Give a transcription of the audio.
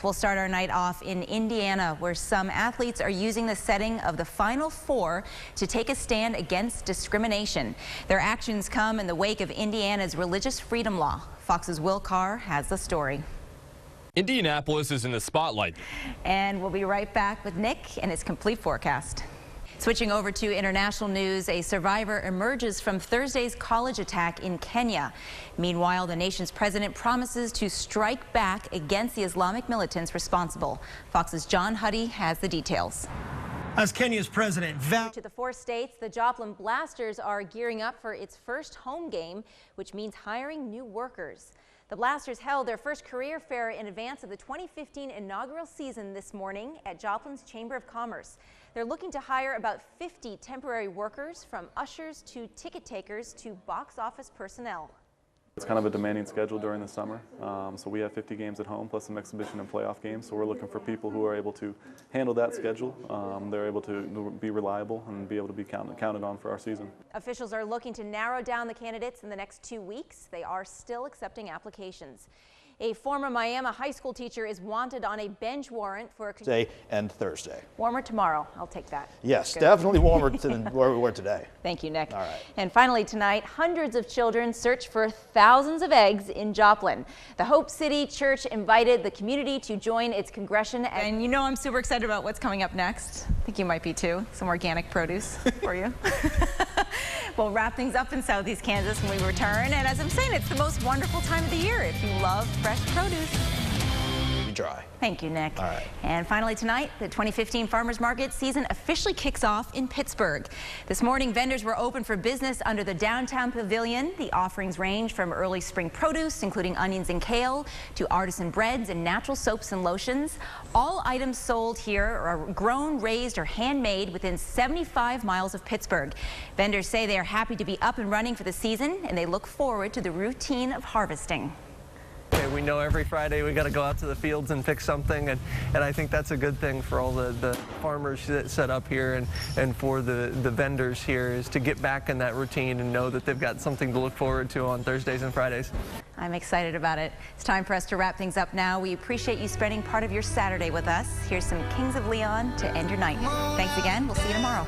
sports. We'll start our night off in Indiana, where some athletes are using the setting of the Final Four to take a stand against discrimination. Their actions come in the wake of Indiana's religious freedom law. Fox's Will Carr has the story. Indianapolis is in the spotlight. And we'll be right back with Nick and his complete forecast. Switching over to international news, a survivor emerges from Thursday's college attack in Kenya. Meanwhile, the nation's president promises to strike back against the Islamic militants responsible. Fox's John Huddy has the details. As Kenya's president vowed to the 4 states, the Joplin Blasters are gearing up for its first home game, which means hiring new workers. The Blasters held their first career fair in advance of the 2015 inaugural season this morning at Joplin's Chamber of Commerce. They're looking to hire about 50 temporary workers, from ushers to ticket takers to box office personnel. It's kind of a demanding schedule during the summer, so we have 50 games at home plus some exhibition and playoff games, so we're looking for people who are able to handle that schedule. They're able to be reliable and be able to be counted on for our season. Officials are looking to narrow down the candidates in the next 2 weeks. They are still accepting applications. A former Miami high school teacher is wanted on a bench warrant for Tuesday and Thursday. Warmer tomorrow. I'll take that. Yes, definitely warmer than where we were today. Thank you, Nick. All right. And finally tonight, hundreds of children search for thousands of eggs in Joplin. The Hope City Church invited the community to join its congregation. And you know I'm super excited about what's coming up next. I think you might be too. Some organic produce for you. We'll wrap things up in Southeast Kansas when we return. And as I'm saying, it's the most wonderful time of the year if you love fresh produce. Dry. Thank you, Nick. All right. And finally tonight, the 2015 Farmers Market season officially kicks off in Pittsburgh. This morning, vendors were open for business under the downtown pavilion. The offerings range from early spring produce, including onions and kale, to artisan breads and natural soaps and lotions. All items sold here are grown, raised, or handmade within 75 miles of Pittsburgh. Vendors say they are happy to be up and running for the season, and they look forward to the routine of harvesting. We know every Friday we got to go out to the fields and pick something, and I think that's a good thing for all the farmers that set up here and for the vendors here, is to get back in that routine and know that they've got something to look forward to on Thursdays and Fridays. I'm excited about it. It's time for us to wrap things up now. We appreciate you spending part of your Saturday with us. Here's some Kings of Leon to end your night. Thanks again. We'll see you tomorrow.